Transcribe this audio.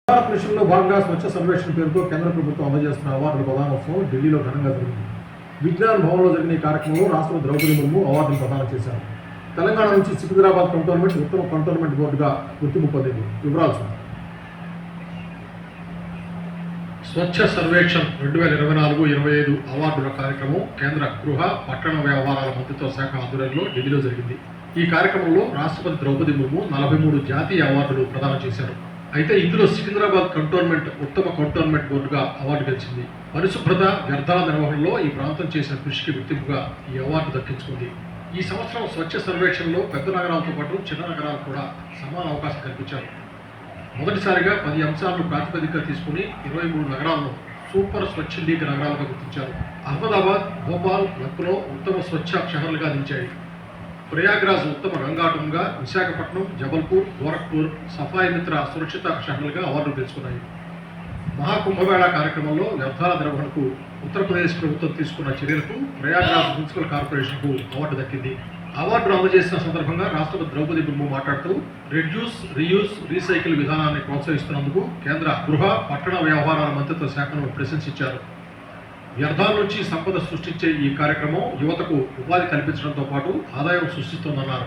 భారత్ మిషన్లో భాగంగా స్వచ్ఛ సర్వేక్షణ పేరుతో కేంద్ర ప్రభుత్వం అందజేస్తున్న అవార్డుల ప్రదానోత్సవం ఢిల్లీలో ఘనంగా జరిగింది. విజ్ఞాన్ భవన్లో జరిగిన ఈ కార్యక్రమంలో రాష్ట్రపతి ద్రౌపది ముర్ము అవార్డును ప్రదానం చేశారు. తెలంగాణ నుంచి సికింద్రాబాద్ కంటోన్మెంట్ ఉత్తమ కంటోన్మెంట్ బోర్డుగా గుర్తింపు పొందింది. వివరాలు సార్. స్వచ్ఛ సర్వేక్షణ్ 2024-25 అవార్డుల కార్యక్రమం కేంద్ర గృహ పట్టణ వ్యవహారాల మంత్రిత్వ శాఖ ఆధ్వర్యంలో ఢిల్లీలో జరిగింది. ఈ కార్యక్రమంలో రాష్ట్రపతి ద్రౌపది ముర్ము 43 జాతీయ అవార్డులు ప్రదానం చేశారు. అయితే ఇందులో సికింద్రాబాద్ కంటోన్మెంట్ ఉత్తమ కంటోన్మెంట్ బోర్డుగా అవార్డు గెలిచింది. పరిశుభ్రత వ్యర్థాల నిర్వహణలో ఈ ప్రాంతం చేసిన కృషికి గుర్తింపుగా ఈ అవార్డు దక్కించుకుంది. ఈ సంవత్సరం స్వచ్ఛ సర్వేక్షణలో పెద్ద నగరాలతో పాటు చిన్న నగరాలు కూడా సమాన అవకాశం కల్పించారు. మొదటిసారిగా 10 అంశాలను ప్రాతిపదికగా తీసుకుని 23 నగరాలను సూపర్ స్వచ్ఛ లీగ్ నగరాలుగా గుర్తించారు. అహ్మదాబాద్, భోపాల్, లక్నో ఉత్తమ స్వచ్ఛ షహర్లుగా నిలిచాయి. ప్రయాగ్రాజ్ ఉత్తమ గంగాటంగా, విశాఖపట్నం, జబల్పూర్, గోరఖ్పూర్ సఫాయి మిత్ర సురక్షిత షహర్లుగా అవార్డులు తెచ్చుకున్నాయి. మహాకుంభమేళా కార్యక్రమంలో వ్యర్థాల నిర్వహణకు ఉత్తరప్రదేశ్ ప్రభుత్వం తీసుకున్న చర్యలకు ప్రయాగ్రాజ్ మున్సిపల్ కార్పొరేషన్కు అవార్డు దక్కింది. అవార్డును అందజేసిన సందర్భంగా రాష్ట్రపతి ద్రౌపది ముర్ము మాట్లాడుతూ రెడ్యూస్, రీయూస్, రీసైకిల్ విధానాన్ని ప్రోత్సహిస్తున్నందుకు కేంద్ర గృహ పట్టణ వ్యవహారాల మంత్రిత్వ శాఖను ప్రశంసించారు. వ్యర్థాల నుంచి సంపద సృష్టించే ఈ కార్యక్రమం యువతకు ఉపాధి కల్పించడంతో పాటు ఆదాయం సృష్టిస్తోందన్నారు.